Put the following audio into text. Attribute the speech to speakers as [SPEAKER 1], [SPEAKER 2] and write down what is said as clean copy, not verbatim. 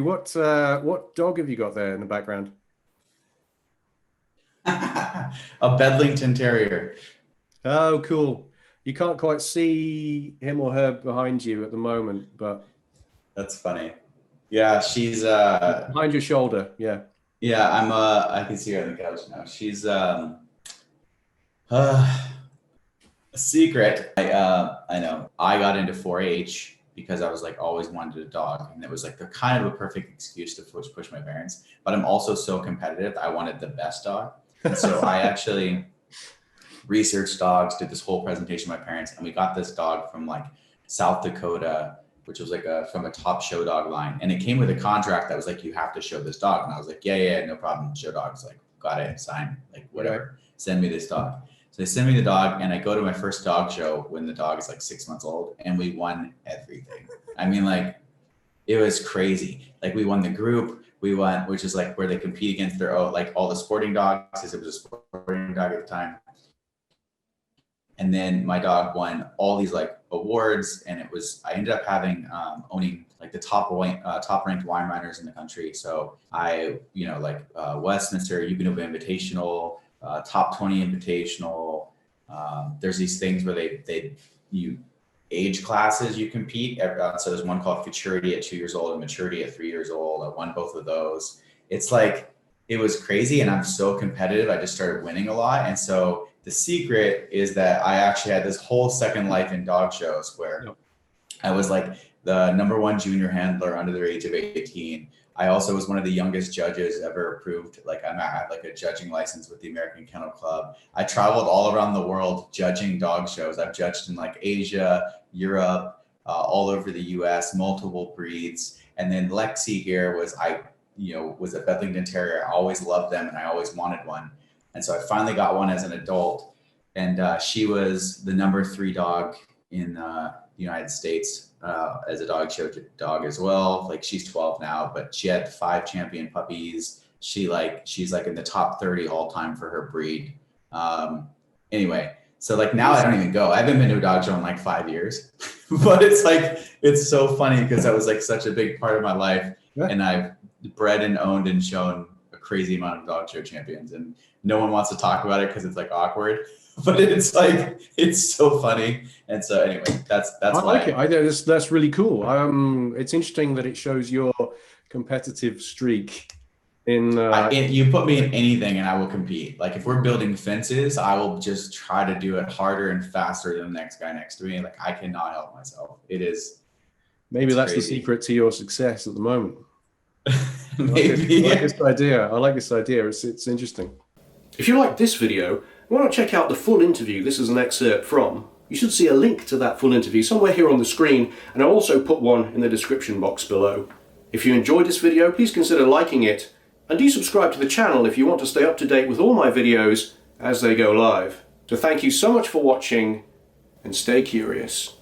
[SPEAKER 1] What dog have you got there in the background?
[SPEAKER 2] A Bedlington Terrier.
[SPEAKER 1] Oh, cool. You can't quite see him or her behind you at the moment, but
[SPEAKER 2] That's funny. Yeah, she's
[SPEAKER 1] behind your shoulder. Yeah.
[SPEAKER 2] yeah, I can see her on the couch now. She's uh, a secret. I know. I got into 4-H because I was like always wanted a dog, and it was like the kind of a perfect excuse to push my parents. But I'm also so competitive. I wanted the best dog, and so I actually researched dogs, did this whole presentation to my parents, and we got this dog from like South Dakota, which was like from a top show dog line, and it came with a contract that was like, you have to show this dog, and I was like, yeah, no problem, show dogs, like got it, sign, like whatever, send me this dog. So they send me the dog, and I go to my first dog show when the dog is like 6 months old, and we won everything. I mean, like, it was crazy. Like, we won the group, we won, which is like where they compete against their own, like all the sporting dogs, because it was a sporting dog at the time. And then my dog won all these like awards, and I ended up having owning like the top ranked wine runners in the country. So I, Westminster Yukonova Invitational, top 20 Invitational. There's these things where you age classes you compete. So there's one called Futurity at 2 years old and Maturity at 3 years old. I won both of those. It's like, it was crazy, and I'm so competitive. I just started winning a lot, and so the secret is that I actually had this whole second life in dog shows where I was like the #1 junior handler under the age of 18. I also was one of the youngest judges ever approved. Like, I have like a judging license with the American Kennel Club. I traveled all around the world judging dog shows. I've judged in like Asia, Europe, all over the US, multiple breeds. And then Lexi here was a Bedlington Terrier. I always loved them, and I always wanted one. And so I finally got one as an adult, and she was the #3 dog in the United States as a dog show dog as well. Like, she's 12 now, but she had 5 champion puppies. She's like in the top 30 all time for her breed. Anyway, so like now I don't even go. I haven't been to a dog show in like 5 years, but it's so funny because that was like such a big part of my life, and I've bred and owned and shown a crazy amount of dog show champions, and no one wants to talk about it because it's like awkward, but it's like, it's so funny. And so anyway, that's
[SPEAKER 1] I
[SPEAKER 2] why
[SPEAKER 1] like it. I know that's really cool. It's interesting that it shows your competitive streak
[SPEAKER 2] you put me in anything and I will compete. Like, if we're building fences, I will just try to do it harder and faster than the next guy next to me. Like, I cannot help myself.
[SPEAKER 1] Maybe that's
[SPEAKER 2] crazy.
[SPEAKER 1] the secret to your success at the moment.
[SPEAKER 2] Maybe.
[SPEAKER 1] I like this idea. I like this idea. It's interesting. If you like this video, why not check out the full interview this is an excerpt from. You should see a link to that full interview somewhere here on the screen, and I'll also put one in the description box below. If you enjoyed this video, please consider liking it, and do subscribe to the channel if you want to stay up to date with all my videos as they go live. So thank you so much for watching, and stay curious.